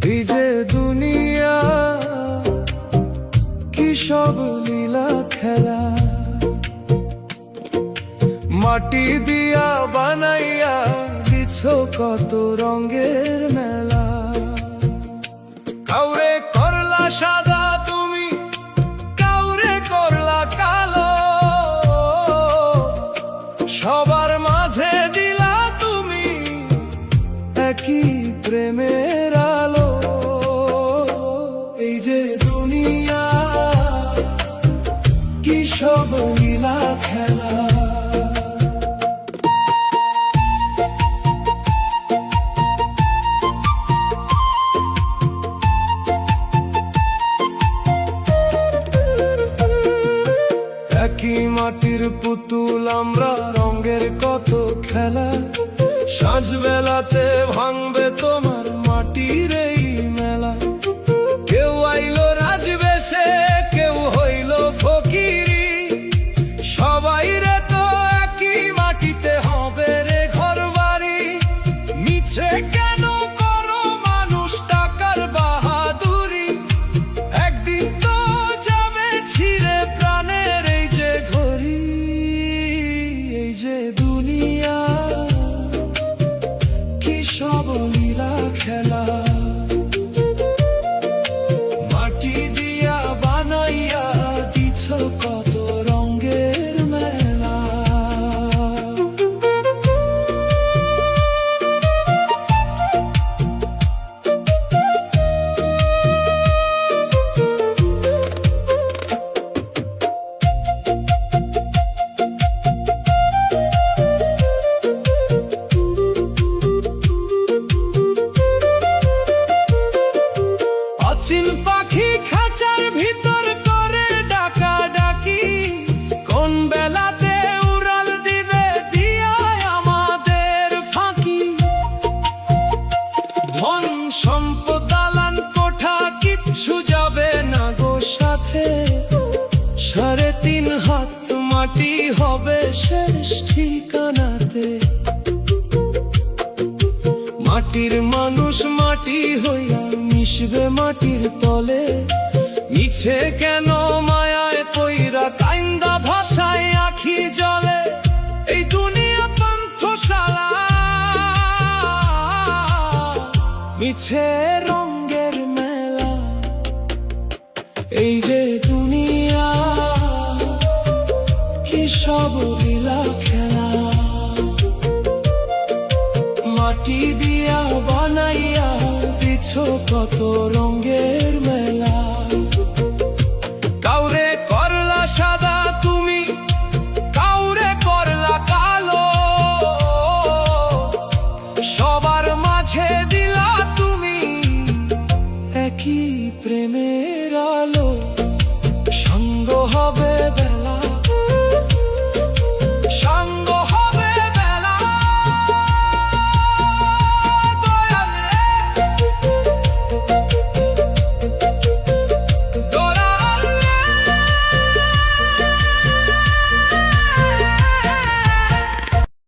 এই যে দুনিয়া কি সব লীলা খেলা, মাটি দিয়া বানাইয়া দিছ কত রঙের মেলা। কাউরে করলা সাদা তুমি, কাউরে করলা কালো, সবার মাঝে দিলা তুমি একই প্রেমের আলো। এই যে দুনিয়া কি সব লীলা খেলা। একই মাটির পুতুল আমরা, রঙের কত খেলা, সাঁঝ বেলাতে ভাঙবে তোমার মাটির এই মেলা। কেউ আইলো রাজবেশে, কেউ হইল ফকিরি, সবাই রে তো একই মাটিতে হবে রে ঘর বাড়ি। মিছে কেন করো মানুষ টাকার বাহাদুরি, একদিন তো যাবে ছিঁড়ে প্রাণের এই যে ঘড়ি। এই যে দুনিয়া কি সব লীলা খেলা, মাটি দিয়া বানাইয়া দিছ কত রঙের মেলা। অচিন পাখি খাঁচার ভিতর করে ডাকা ডাকি, কোন বেলাতে উড়াল দিবে দিয়ায় আমাদের ফাঁকি। ধন সম্পদ দালান কোঠা কিচ্ছু যাবে না গো সাথে, 3.5 হাত মাটি হবে শেষ ঠিকানাতে। মাটির মানুষ মাটি হইয়া মিশবে মাটির তলে, মিছে কেন মায়ায় পইরা কাইন্দা ভাষায় আখি জলে। এই দুনিয়া পান্থশালা, মিছে রঙের মেলা। এই যে দুনিয়া কি সব লীলা খেলা, মাটি দিয়া বানাইয়া দিছ কত রঙের মেলা।